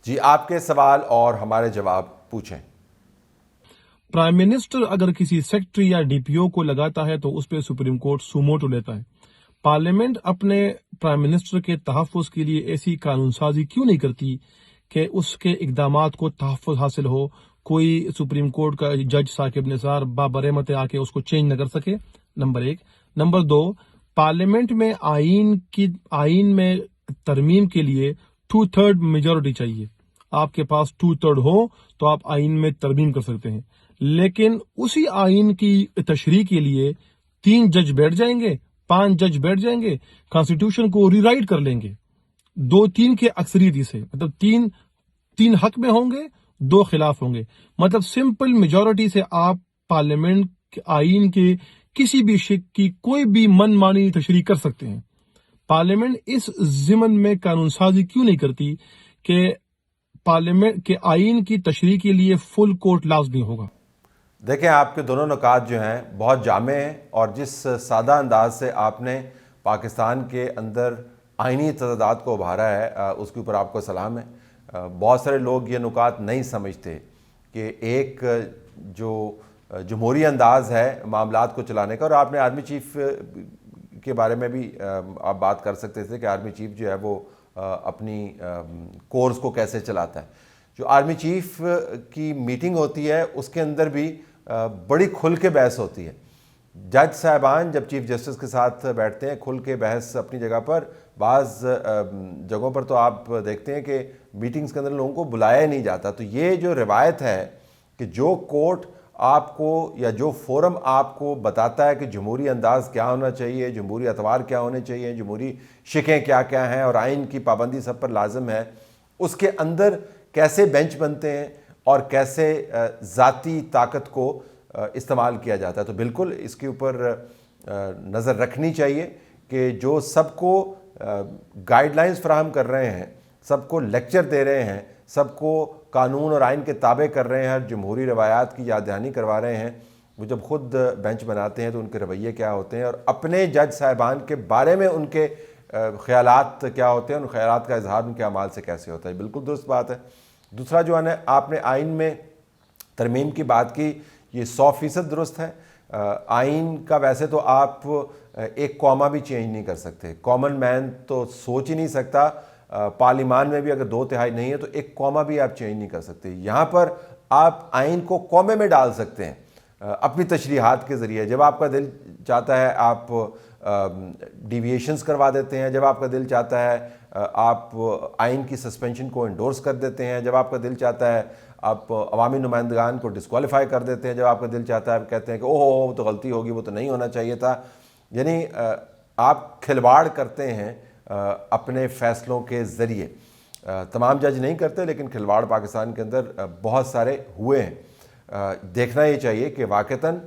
جی آپ کے سوال اور ہمارے جواب پوچھیں۔ پرائم منسٹر اگر کسی سیکٹری یا ڈی پی او کو لگاتا ہے تو اس پہ سپریم کورٹ سوموٹو لیتا ہے۔ پارلیمنٹ اپنے پرائم منسٹر کے تحفظ کے لیے ایسی قانون سازی کیوں نہیں کرتی کہ اس کے اقدامات کو تحفظ حاصل ہو، کوئی سپریم کورٹ کا جج ثاقب نثار بابرحمت آ کے اس کو چینج نہ کر سکے؟ نمبر 1۔ نمبر 2، پارلیمنٹ میں آئین میں ترمیم کے لیے 2/3 میجورٹی چاہیے۔ آپ کے پاس 2/3 ہو تو آپ آئین میں ترمیم کر سکتے ہیں، لیکن اسی آئین کی تشریح کے لیے 3 جج بیٹھ جائیں گے، 5 جج بیٹھ جائیں گے، کانسٹیٹیوشن کو ری رائٹ کر لیں گے 2/3 کے اکثریتی سے، مطلب 3 حق میں ہوں گے، 2 خلاف ہوں گے، مطلب سمپل میجورٹی سے آپ پارلیمنٹ کے آئین کے کسی بھی شق کی کوئی بھی من مانی تشریح کر سکتے ہیں۔ پارلیمنٹ اس ضمن میں قانون سازی کیوں نہیں کرتی کہ پارلیمنٹ کے آئین کی تشریح کے لیے فل کورٹ لازمی ہوگا؟ دیکھیں آپ کے دونوں نکات جو ہیں بہت جامع ہیں، اور جس سادہ انداز سے آپ نے پاکستان کے اندر آئینی تضادات کو ابھارا ہے اس کے اوپر آپ کو سلام ہے۔ بہت سارے لوگ یہ نکات نہیں سمجھتے کہ ایک جو جمہوری انداز ہے معاملات کو چلانے کا، اور آپ نے آرمی چیف کے بارے میں بھی آپ بات کر سکتے تھے کہ آرمی چیف جو ہے وہ اپنی کورس کو کیسے چلاتا ہے۔ جو آرمی چیف کی میٹنگ ہوتی ہے اس کے اندر بھی بڑی کھل کے بحث ہوتی ہے۔ جج صاحبان جب چیف جسٹس کے ساتھ بیٹھتے ہیں کھل کے بحث اپنی جگہ پر، بعض جگہوں پر تو آپ دیکھتے ہیں کہ میٹنگز کے اندر لوگوں کو بلایا ہی نہیں جاتا۔ تو یہ جو روایت ہے کہ جو کورٹ آپ کو یا جو فورم آپ کو بتاتا ہے کہ جمہوری انداز کیا ہونا چاہیے، جمہوری اطوار کیا ہونے چاہیے، جمہوری شقیں کیا کیا ہیں اور آئین کی پابندی سب پر لازم ہے، اس کے اندر کیسے بینچ بنتے ہیں اور کیسے ذاتی طاقت کو استعمال کیا جاتا ہے۔ تو بالکل اس کے اوپر نظر رکھنی چاہیے کہ جو سب کو گائیڈ لائنز فراہم کر رہے ہیں، سب کو لیکچر دے رہے ہیں، سب کو قانون اور آئین کے تابع کر رہے ہیں، جمہوری روایات کی یاد دہانی کروا رہے ہیں، وہ جب خود بینچ بناتے ہیں تو ان کے رویے کیا ہوتے ہیں اور اپنے جج صاحبان کے بارے میں ان کے خیالات کیا ہوتے ہیں، ان خیالات کا اظہار ان کے اعمال سے کیسے ہوتا ہے۔ بالکل درست بات ہے۔ دوسرا جو ہے آپ نے آئین میں ترمیم کی بات کی، یہ 100% درست ہے۔ آئین کا ویسے تو آپ ایک کوما بھی چینج نہیں کر سکتے، کامن مین تو سوچ ہی نہیں سکتا، پارلیمان میں بھی اگر 2/3 نہیں ہے تو ایک کوما بھی آپ چینج نہیں کر سکتے۔ یہاں پر آپ آئین کو کومے میں ڈال سکتے ہیں اپنی تشریحات کے ذریعے۔ جب آپ کا دل چاہتا ہے آپ ڈیویشنز کروا دیتے ہیں، جب آپ کا دل چاہتا ہے آپ آئین کی سسپینشن کو انڈورس کر دیتے ہیں، جب آپ کا دل چاہتا ہے آپ عوامی نمائندگان کو ڈسکوالیفائی کر دیتے ہیں، جب آپ کا دل چاہتا ہے آپ کہتے ہیں کہ اوہ وہ تو غلطی ہوگی، وہ تو نہیں ہونا چاہیے تھا۔ یعنی آپ کھلواڑ کرتے ہیں اپنے فیصلوں کے ذریعے۔ تمام جج نہیں کرتے لیکن کھلواڑ پاکستان کے اندر بہت سارے ہوئے ہیں۔ دیکھنا یہ چاہیے کہ واقعتاً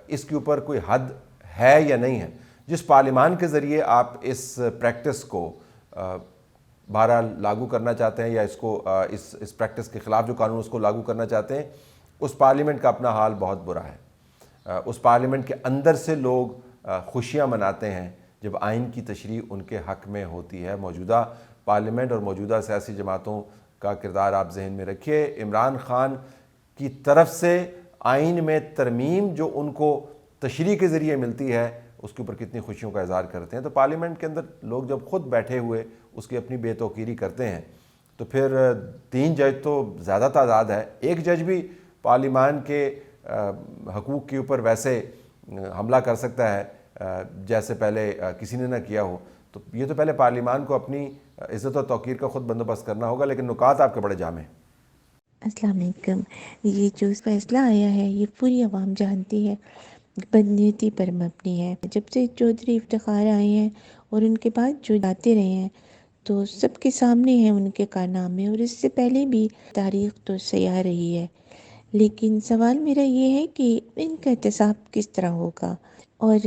اس کے اوپر کوئی حد ہے یا نہیں ہے۔ جس پارلیمان کے ذریعے آپ اس پریکٹس کو بہرحال لاگو کرنا چاہتے ہیں یا اس کو اس پریکٹس کے خلاف جو قانون اس کو لاگو کرنا چاہتے ہیں، اس پارلیمنٹ کا اپنا حال بہت برا ہے۔ اس پارلیمنٹ کے اندر سے لوگ خوشیاں مناتے ہیں جب آئین کی تشریح ان کے حق میں ہوتی ہے۔ موجودہ پارلیمنٹ اور موجودہ سیاسی جماعتوں کا کردار آپ ذہن میں رکھیے۔ عمران خان کی طرف سے آئین میں ترمیم جو ان کو تشریح کے ذریعے ملتی ہے اس کے اوپر کتنی خوشیوں کا اظہار کرتے ہیں۔ تو پارلیمنٹ کے اندر لوگ جب خود بیٹھے ہوئے اس کی اپنی بے توقیری کرتے ہیں تو پھر 3 جج تو زیادہ تعداد ہے، ایک جج بھی پارلیمان کے حقوق کے اوپر ویسے حملہ کر سکتا ہے جیسے پہلے کسی نے نہ کیا ہو۔ تو یہ تو پہلے پارلیمان کو اپنی عزت و توقیر کا خود بندوبست کرنا ہوگا، لیکن نکات آپ کے بڑے جامع ہیں۔ السلام علیکم۔ یہ جو فیصلہ آیا ہے یہ پوری عوام جانتی ہے، بدنیتی پر مبنی ہے۔ جب سے چودھری افتخار آئے ہیں اور ان کے بعد جو جاتے رہے ہیں تو سب کے سامنے ہیں ان کے کارنامے، اور اس سے پہلے بھی تاریخ تو سیاہ رہی ہے۔ لیکن سوال میرا یہ ہے کہ ان کا احتساب کس طرح ہوگا، اور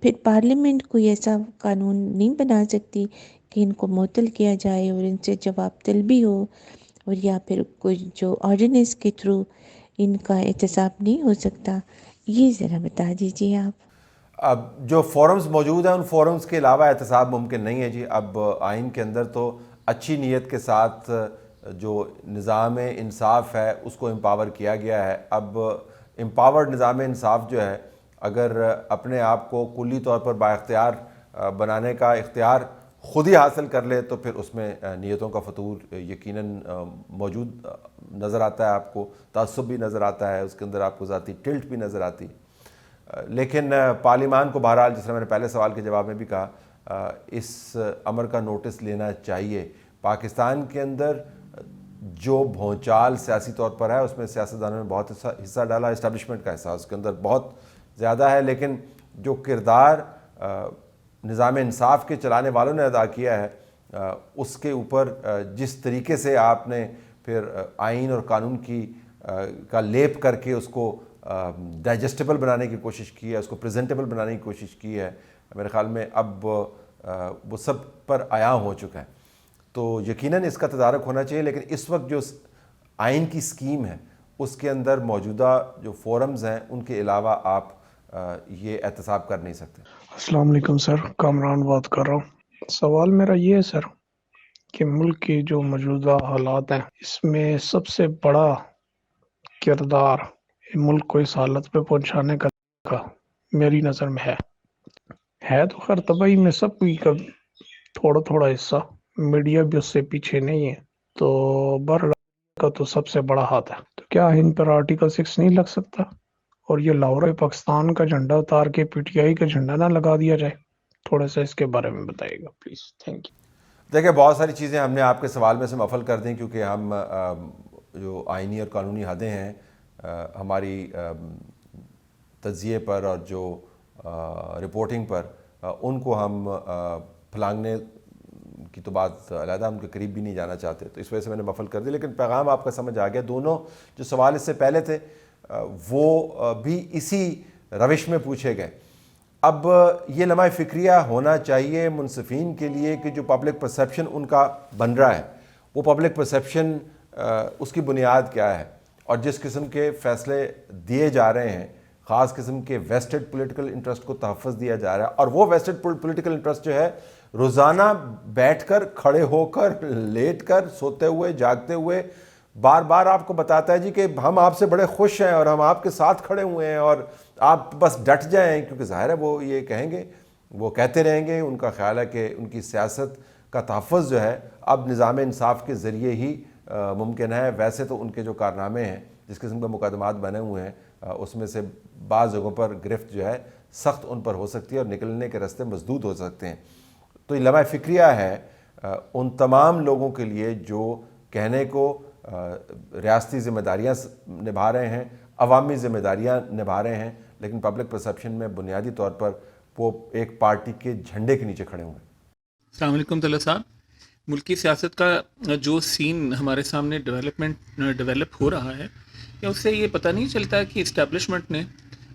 پھر پارلیمنٹ کوئی ایسا قانون نہیں بنا سکتی کہ ان کو معطل کیا جائے اور ان سے جواب طلبی ہو، اور یا پھر کوئی جو آرڈیننس کے تھرو ان کا احتساب نہیں ہو سکتا؟ یہ ذرا بتا دیجیے آپ۔ اب جو فورمز موجود ہیں ان فورمز کے علاوہ احتساب ممکن نہیں ہے جی۔ اب آئین کے اندر تو اچھی نیت کے ساتھ جو نظام انصاف ہے اس کو امپاور کیا گیا ہے. اب امپاورڈ نظام انصاف جو ہے اگر اپنے آپ کو کلی طور پر بااختیار بنانے کا اختیار خود ہی حاصل کر لے تو پھر اس میں نیتوں کا فطور یقیناً موجود نظر آتا ہے. آپ کو تعصب بھی نظر آتا ہے، اس کے اندر آپ کو ذاتی ٹلٹ بھی نظر آتی. لیکن پارلیمان کو بہرحال جس طرح میں نے پہلے سوال کے جواب میں بھی کہا اس امر کا نوٹس لینا چاہیے. پاکستان کے اندر جو بھونچال سیاسی طور پر ہے اس میں سیاستدانوں نے بہت حصہ ڈالا، اسٹیبلشمنٹ کا حصہ اس کے اندر بہت زیادہ ہے، لیکن جو کردار نظام انصاف کے چلانے والوں نے ادا کیا ہے اس کے اوپر جس طریقے سے آپ نے پھر آئین اور قانون کا لیپ کر کے اس کو ڈائجسٹیبل بنانے کی کوشش کی ہے، اس کو پریزنٹیبل بنانے کی کوشش کی ہے، میرے خیال میں اب وہ سب پر عیاں ہو چکا ہے. تو یقیناً اس کا تدارک ہونا چاہیے، لیکن اس وقت جو آئین کی سکیم ہے اس کے اندر موجودہ جو فورمز ہیں ان کے علاوہ آپ یہ احتساب کر نہیں سکتے. السلام علیکم سر، کامران بات کر رہا ہوں. سوال میرا یہ ہے سر کہ ملک کے جو موجودہ حالات ہیں اس میں سب سے بڑا کردار ملک کو اس حالت پہ پہنچانے کا میری نظر میں ہے تو خیر تباہی میں سب کوئی کا تھوڑا تھوڑا حصہ، میڈیا بھی اس سے پیچھے نہیں ہے، تو بر کا تو سب سے بڑا ہاتھ ہے. تو کیا ان پر آرٹیکل 6 نہیں لگ سکتا اور یہ لاہور پاکستان کا جھنڈا اتار کے پی ٹی آئی کا جھنڈا نہ لگا دیا جائے؟ تھوڑا سا اس کے بارے میں بتائیے گا پلیز. Thank you. دیکھیں بہت ساری چیزیں ہم نے آپ کے سوال میں سے مفل کر دیں کیونکہ ہم جو آئینی اور قانونی حدیں ہیں ہماری تجزیے پر اور جو رپورٹنگ پر ان کو ہم پھلانگنے کی تو بات علیحدہ، ان کے قریب بھی نہیں جانا چاہتے، تو اس وجہ سے میں نے مفل کر دی. لیکن پیغام آپ کا سمجھ آ گیا. دونوں جو سوال اس سے پہلے تھے وہ بھی اسی روش میں پوچھے گئے. اب یہ لمحہ فکریہ ہونا چاہیے منصفین کے لیے کہ جو پبلک پرسیپشن ان کا بن رہا ہے وہ پبلک پرسیپشن اس کی بنیاد کیا ہے، اور جس قسم کے فیصلے دیے جا رہے ہیں خاص قسم کے ویسٹڈ پولیٹیکل انٹرسٹ کو تحفظ دیا جا رہا ہے، اور وہ ویسٹڈ پولیٹیکل انٹرسٹ جو ہے روزانہ بیٹھ کر، کھڑے ہو کر، لیٹ کر، سوتے ہوئے، جاگتے ہوئے بار بار آپ کو بتاتا ہے جی کہ ہم آپ سے بڑے خوش ہیں اور ہم آپ کے ساتھ کھڑے ہوئے ہیں اور آپ بس ڈٹ جائیں. کیونکہ ظاہر ہے وہ یہ کہیں گے، وہ کہتے رہیں گے. ان کا خیال ہے کہ ان کی سیاست کا تحفظ جو ہے اب نظام انصاف کے ذریعے ہی ممکن ہے. ویسے تو ان کے جو کارنامے ہیں، جس قسم کے مقدمات بنے ہوئے ہیں، اس میں سے بعض جگہوں پر گرفت جو ہے سخت ان پر ہو سکتی ہے اور نکلنے کے راستے مسدود ہو سکتے ہیں. تو یہ لمحہ فکریہ ہے ان تمام لوگوں کے لیے جو کہنے کو ریاستی ذمہ داریاں نبھا رہے ہیں، عوامی ذمہ داریاں نبھا رہے ہیں، لیکن پبلک پرسیپشن میں بنیادی طور پر وہ ایک پارٹی کے جھنڈے کے نیچے کھڑے ہوئے ہیں. السلام علیکم طلعت صاحب. ملکی سیاست کا جو سین ہمارے سامنے ڈیولپ ہو رہا ہے، یا اس سے یہ پتہ نہیں چلتا کہ اسٹیبلشمنٹ نے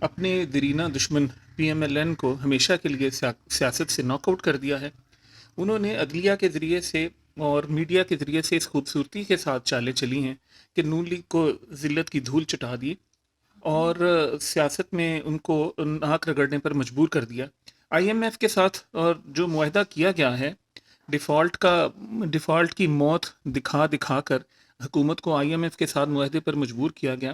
اپنے دیرینہ دشمن پی ایم ایل این کو ہمیشہ کے لیے سیاست سے ناک آؤٹ کر دیا ہے. انہوں نے عدلیہ کے ذریعے سے اور میڈیا کے ذریعے سے اس خوبصورتی کے ساتھ چالیں چلی ہیں کہ نون لیگ کو ذلت کی دھول چٹا دی اور سیاست میں ان کو ناک رگڑنے پر مجبور کر دیا. آئی ایم ایف کے ساتھ اور جو معاہدہ کیا گیا ہے، ڈیفالٹ کی موت دکھا دکھا کر حکومت کو آئی ایم ایف کے ساتھ معاہدے پر مجبور کیا گیا،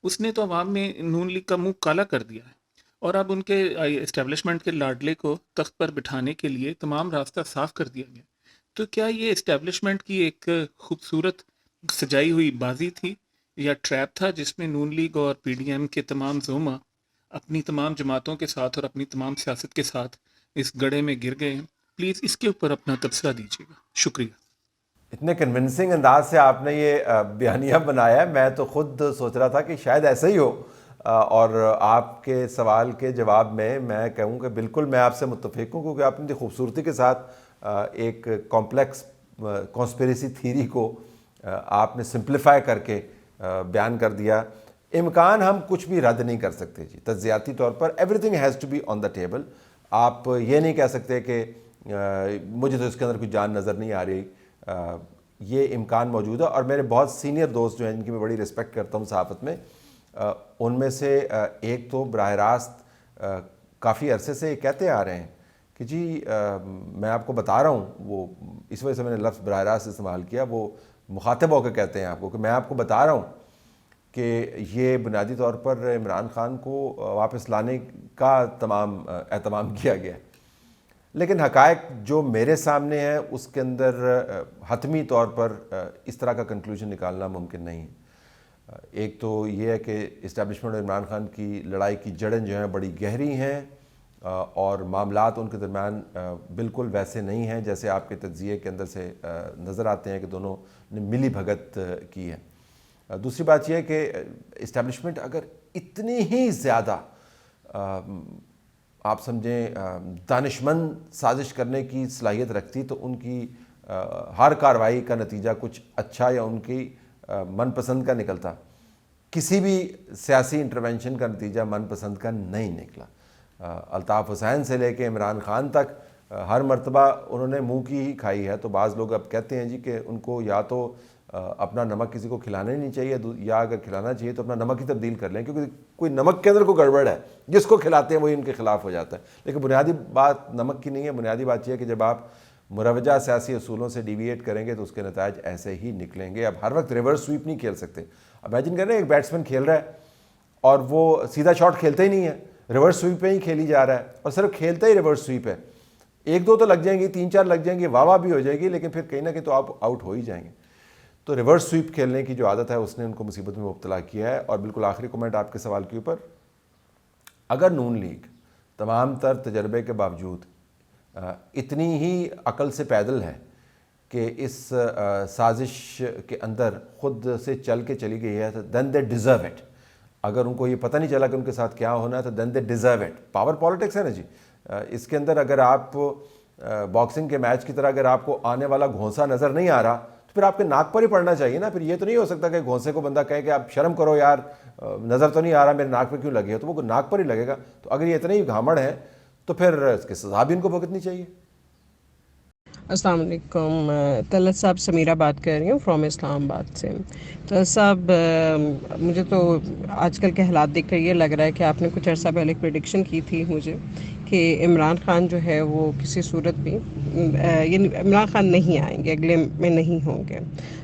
اس نے تو عوام میں نون لیگ کا منہ کالا کر دیا ہے. اور اب ان کے اسٹیبلشمنٹ کے لاڈلے کو تخت پر بٹھانے کے لیے تمام راستہ صاف کر دیا گیا. تو کیا یہ اسٹیبلشمنٹ کی ایک خوبصورت سجائی ہوئی بازی تھی یا ٹریپ تھا جس میں نون لیگ اور پی ڈی ایم کے تمام زعما اپنی تمام جماعتوں کے ساتھ اور اپنی تمام سیاست کے ساتھ اس گڑھے میں گر گئے ہیں؟ پلیز اس کے اوپر اپنا تبصرہ دیجیے گا. شکریہ. اتنے کنونسنگ انداز سے آپ نے یہ بیانیہ بنایا ہے، میں تو خود سوچ رہا تھا کہ شاید ایسا ہی ہو، اور آپ کے سوال کے جواب میں کہوں کہ بالکل میں آپ سے متفق ہوں، کیونکہ آپ نے خوبصورتی کے ساتھ ایک کمپلیکس کانسپیریسی تھیری کو آپ نے سمپلیفائی کر کے بیان کر دیا. امکان ہم کچھ بھی رد نہیں کر سکتے جی، تجزیاتی طور پر everything has to be on the table. آپ یہ نہیں کہہ سکتے کہ مجھے تو اس کے اندر کوئی جان نظر نہیں آ رہی. یہ امکان موجود ہے، اور میرے بہت سینئر دوست جو ہیں، ان کی میں بڑی رسپیکٹ کرتا ہوں صحافت میں، ان میں سے ایک تو براہ راست کافی عرصے سے یہ کہتے آ رہے ہیں کہ جی میں آپ کو بتا رہا ہوں، وہ اس وجہ سے میں نے لفظ براہ راست استعمال کیا، وہ مخاطب ہو کے کہتے ہیں آپ کو کہ میں آپ کو بتا رہا ہوں کہ یہ بنیادی طور پر عمران خان کو واپس لانے کا تمام اہتمام کیا گیا ہے، لیکن حقائق جو میرے سامنے ہے اس کے اندر حتمی طور پر اس طرح کا کنکلوژن نکالنا ممکن نہیں ہے۔ ایک تو یہ ہے کہ اسٹیبلشمنٹ اور عمران خان کی لڑائی کی جڑیں جو ہیں بڑی گہری ہیں، اور معاملات ان کے درمیان بالکل ویسے نہیں ہیں جیسے آپ کے تجزیے کے اندر سے نظر آتے ہیں کہ دونوں نے ملی بھگت کی ہے۔ دوسری بات یہ ہے کہ اسٹیبلشمنٹ اگر اتنی ہی زیادہ آپ سمجھیں دانشمند سازش کرنے کی صلاحیت رکھتی تو ان کی ہر کارروائی کا نتیجہ کچھ اچھا یا ان کی من پسند کا نکلتا۔ کسی بھی سیاسی انٹرونشن کا نتیجہ من پسند کا نہیں نکلا۔ الطاف حسین سے لے کے عمران خان تک ہر مرتبہ انہوں نے منہ کی ہی کھائی ہے۔ تو بعض لوگ اب کہتے ہیں جی کہ ان کو یا تو اپنا نمک کسی کو کھلانا ہی نہیں چاہیے، یا اگر کھلانا چاہیے تو اپنا نمک ہی تبدیل کر لیں، کیونکہ کوئی نمک کے اندر کوئی گڑبڑ ہے، جس کو کھلاتے ہیں وہی ان کے خلاف ہو جاتا ہے۔ لیکن بنیادی بات نمک کی نہیں ہے، بنیادی بات یہ ہے کہ جب آپ مروجہ سیاسی اصولوں سے ڈیویٹ کریں گے تو اس کے نتائج ایسے ہی نکلیں گے۔ اب ہر وقت ریورس سویپ نہیں کھیل سکتے۔ امیجن کریں ایک بیٹسمین کھیل رہا ہے اور وہ سیدھا شاٹ کھیلتا ہی نہیں ہے، ریورس سویپ پہ ہی کھیلی جا رہا ہے، اور صرف کھیلتا ہی ریورس سویپ ہے۔ ایک دو تو لگ جائیں گی، تین چار لگ جائیں گی، واہ واہ بھی ہو جائے گی، لیکن پھر کہیں نہ کہیں تو آپ آؤٹ ہو ہی جائیں گے۔ تو ریورس سویپ کھیلنے کی جو عادت ہے اس نے ان کو مصیبت میں مبتلا کیا ہے۔ اور بالکل آخری کمنٹ آپ کے سوال کے اوپر، اگر نون لیگ تمام تر تجربے کے باوجود اتنی ہی عقل سے پیدل ہے کہ اس سازش کے اندر خود سے چل کے چلی گئی ہے، دین دے ڈیزرو اٹ۔ اگر ان کو یہ پتہ نہیں چلا کہ ان کے ساتھ کیا ہونا ہے تو then they deserve it. Power politics ہے نا جی، اس کے اندر اگر آپ باکسنگ کے میچ کی طرح اگر آپ کو آنے والا گھونسا نظر نہیں آ رہا تو پھر آپ کے ناک پر ہی پڑنا چاہیے نا۔ پھر یہ تو نہیں ہو سکتا کہ گھونسے کو بندہ کہے کہ آپ شرم کرو یار، نظر تو نہیں آ رہا، میرے ناک پہ کیوں لگے ہو، تو وہ ناک پر ہی لگے گا۔ تو اگر یہ اتنے ہی گھامڑ ہے تو پھر اس کی سزا بھی ان کو بھگتنی چاہیے۔ السلام علیکم، طلعت صاحب، سمیرہ بات کر رہی ہوں فرام اسلام آباد سے۔ طلعت صاحب، مجھے تو آج کل کے حالات دیکھ کر یہ لگ رہا ہے کہ آپ نے کچھ عرصہ پہلے ایک پریڈکشن کی تھی مجھے کہ عمران خان جو ہے وہ کسی صورت بھی یعنی عمران خان نہیں آئیں گے، اگلے میں نہیں ہوں گے،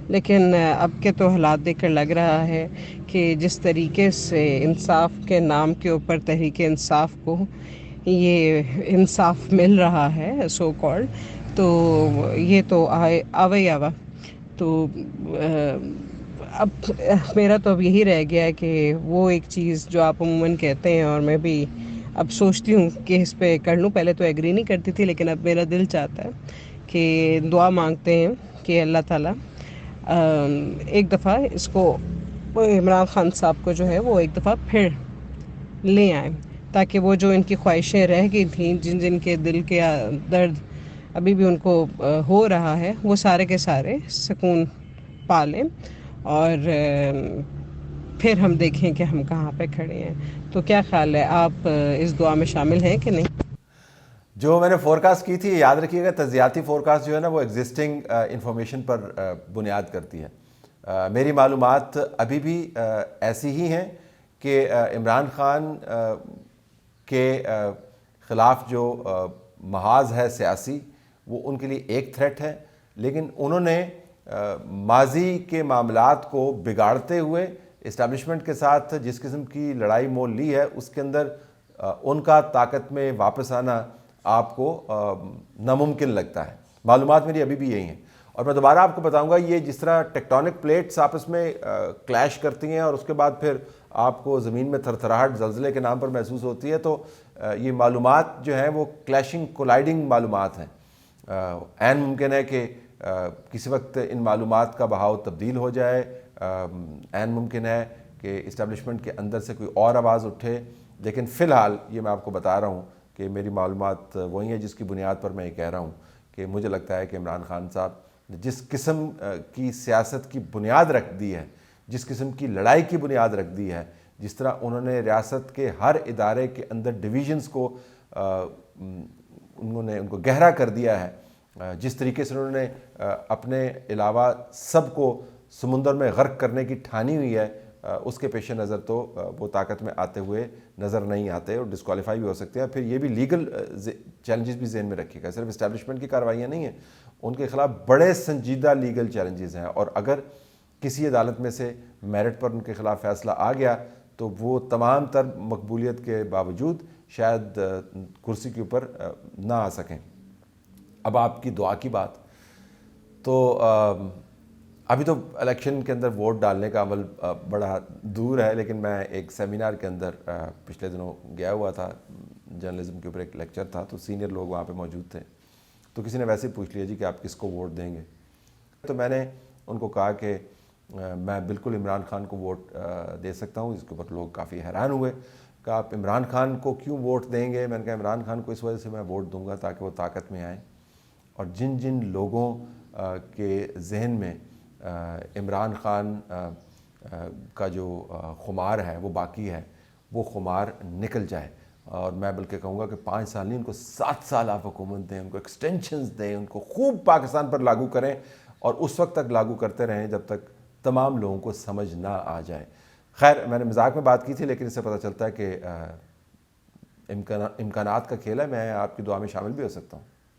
لیکن اب کے تو حالات دیکھ کر لگ رہا ہے کہ جس طریقے سے انصاف کے نام کے اوپر تحریک انصاف کو یہ انصاف مل رہا ہے سو کالڈ، تو یہ تو آوا تو اب میرا تو اب یہی رہ گیا ہے کہ وہ ایک چیز جو آپ عموماً کہتے ہیں اور میں بھی اب سوچتی ہوں کہ اس پہ کر لوں، پہلے تو ایگری نہیں کرتی تھی، لیکن اب میرا دل چاہتا ہے کہ دعا مانگتے ہیں کہ اللہ تعالیٰ ایک دفعہ اس کو عمران خان صاحب کو جو ہے وہ ایک دفعہ پھر لے آئیں، تاکہ وہ جو ان کی خواہشیں رہ گئی تھیں، جن کے دل کے درد ابھی بھی ان کو ہو رہا ہے، وہ سارے کے سارے سکون پا لیں، اور پھر ہم دیکھیں کہ ہم کہاں پہ کھڑے ہیں۔ تو کیا خیال ہے، آپ اس دعا میں شامل ہیں کہ نہیں؟ جو میں نے فورکاسٹ کی تھی، یاد رکھیے گا تجزیاتی فورکاسٹ جو ہے نا وہ ایگزسٹنگ انفارمیشن پر بنیاد کرتی ہے۔ میری معلومات ابھی بھی ایسی ہی ہیں کہ عمران خان کے خلاف جو محاذ ہے سیاسی وہ ان کے لیے ایک تھریٹ ہے، لیکن انہوں نے ماضی کے معاملات کو بگاڑتے ہوئے اسٹیبلشمنٹ کے ساتھ جس قسم کی لڑائی مول لی ہے اس کے اندر ان کا طاقت میں واپس آنا آپ کو ناممکن لگتا ہے۔ معلومات میری ابھی بھی یہی ہیں، اور میں دوبارہ آپ کو بتاؤں گا یہ جس طرح ٹیکٹونک پلیٹس آپس میں کلیش کرتی ہیں اور اس کے بعد پھر آپ کو زمین میں تھر تھراہٹ زلزلے کے نام پر محسوس ہوتی ہے، تو یہ معلومات جو ہیں وہ کلیشنگ کولائڈنگ معلومات ہیں۔ عین ممکن ہے کہ کسی وقت ان معلومات کا بہاؤ تبدیل ہو جائے، عین ممکن ہے کہ اسٹیبلشمنٹ کے اندر سے کوئی اور آواز اٹھے، لیکن فی الحال یہ میں آپ کو بتا رہا ہوں کہ میری معلومات وہی ہیں جس کی بنیاد پر میں یہ کہہ رہا ہوں کہ مجھے لگتا ہے کہ عمران خان صاحب نے جس قسم کی سیاست کی بنیاد رکھ دی ہے، جس قسم کی لڑائی کی بنیاد رکھ دی ہے، جس طرح انہوں نے ریاست کے ہر ادارے کے اندر ڈویژنز کو انہوں نے ان کو گہرا کر دیا ہے، جس طریقے سے انہوں نے اپنے علاوہ سب کو سمندر میں غرق کرنے کی ٹھانی ہوئی ہے، اس کے پیش نظر تو وہ طاقت میں آتے ہوئے نظر نہیں آتے اور ڈسکوالیفائی بھی ہو سکتے ہیں. پھر یہ بھی لیگل چیلنجز بھی ذہن میں رکھیے گا, صرف اسٹیبلشمنٹ کی کارروائیاں نہیں ہیں, ان کے خلاف بڑے سنجیدہ لیگل چیلنجز ہیں, اور اگر کسی عدالت میں سے میرٹ پر ان کے خلاف فیصلہ آ گیا تو وہ تمام تر مقبولیت کے باوجود شاید کرسی کے اوپر نہ آ سکیں. اب آپ کی دعا کی بات, تو ابھی تو الیکشن کے اندر ووٹ ڈالنے کا عمل بڑا دور ہے, لیکن میں ایک سیمینار کے اندر پچھلے دنوں گیا ہوا تھا, جرنلزم کے اوپر ایک لیکچر تھا, تو سینئر لوگ وہاں پہ موجود تھے. تو کسی نے ویسے ہی پوچھ لیا جی کہ آپ کس کو ووٹ دیں گے. تو میں نے ان کو کہا کہ میں بالکل عمران خان کو ووٹ دے سکتا ہوں. اس کے اوپر لوگ کافی حیران ہوئے کہ آپ عمران خان کو کیوں ووٹ دیں گے. میں نے کہا عمران خان کو اس وجہ سے میں ووٹ دوں گا تاکہ وہ طاقت میں آئیں, اور جن جن لوگوں کے ذہن میں عمران خان کا جو خمار ہے وہ باقی ہے, وہ خمار نکل جائے. اور میں بلکہ کہوں گا کہ 5 سال نہیں, ان کو 7 سال آپ حکومت دیں, ان کو ایکسٹینشنز دیں, ان کو خوب پاکستان پر لاگو کریں, اور اس وقت تک لاگو کرتے رہیں جب تک تمام لوگوں کو سمجھ نہ آ جائے. خیر, میں نے مذاق میں بات کی تھی, لیکن اس سے پتہ چلتا ہے کہ امکانات کا کھیل ہے. میں آپ کی دعا میں شامل بھی ہو سکتا ہوں.